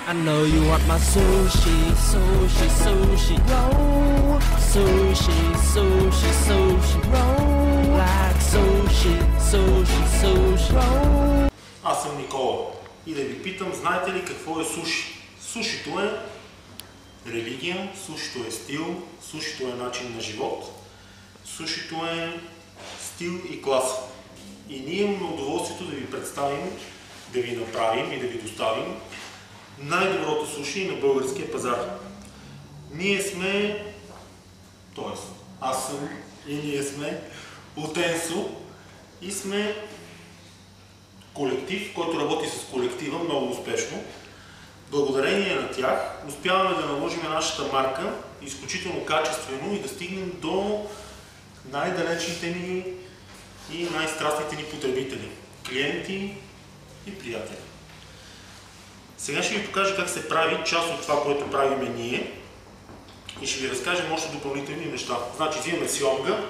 I know you want my sushi, sushi, sushi roll. Sushi, sushi, sushi roll. Like sushi, sushi, sushi roll. Аз съм Никола и да ви питам, знаете ли какво е суши? Сушито е религия, сушито е стил, сушито е начин на живот, сушито е стил и класа. И ние имаме удоволствието да ви представим, да ви направим и да ви доставим най-доброто суши на българския пазар. Ние сме, т.е. аз съм и ние сме от Енсо и сме колектив, който работи с колектива много успешно. Благодарение на тях успяваме да наложим нашата марка изключително качествено и да стигнем до най-далечните ни и най-страстните ни потребители, клиенти и приятели. Сега ще ви покажа как се прави част от това, което правиме ние и ще ви разкажем още допълнителни неща. Значи взимаме сьомга,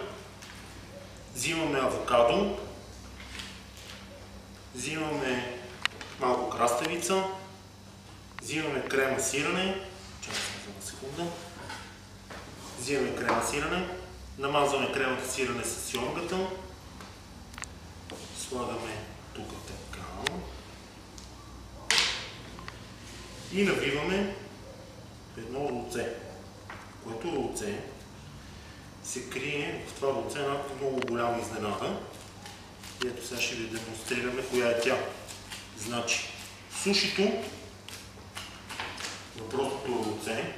взимаме авокадо, взимаме малко краставица, взимаме крема сирене, чакайте за секунда, взимаме крема сирене, намазваме кремата сирене с сьомгата, слагаме тук така и набиваме едно рулце, което рулце се крие в това рулце една много голяма изненада. И ето сега ще ви демонстрираме коя е тя. Значи, сушито, въпросното рулце,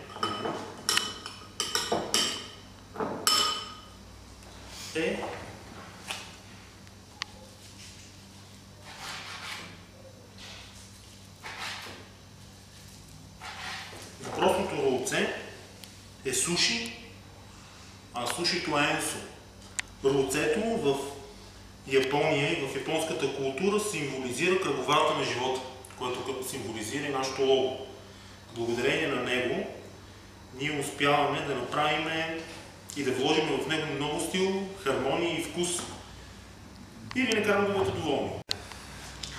е суши, а сушито е енсо. Рулцето в Япония и в японската култура символизира кръговрата на живота, което символизира и нашето лого. Благодарение на него ние успяваме да направим и да вложим в него много стил, хармония и вкус и ви накарам да бъдете доволни.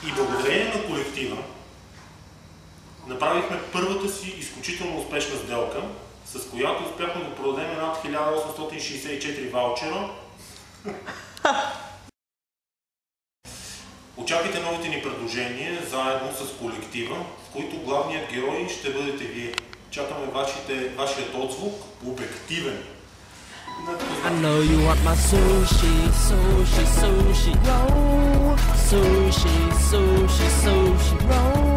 И благодарение на колектива направихме първата си изключително успешна сделка, с която успяхме да продадем над 1864 ваучера. Очаквайте новите ни предложения заедно с колектива, в които главният герой ще бъдете вие. Чакаме вашият отзвук, обективен. I know you want my sushi, sushi, sushi roll. Sushi, sushi, sushi roll.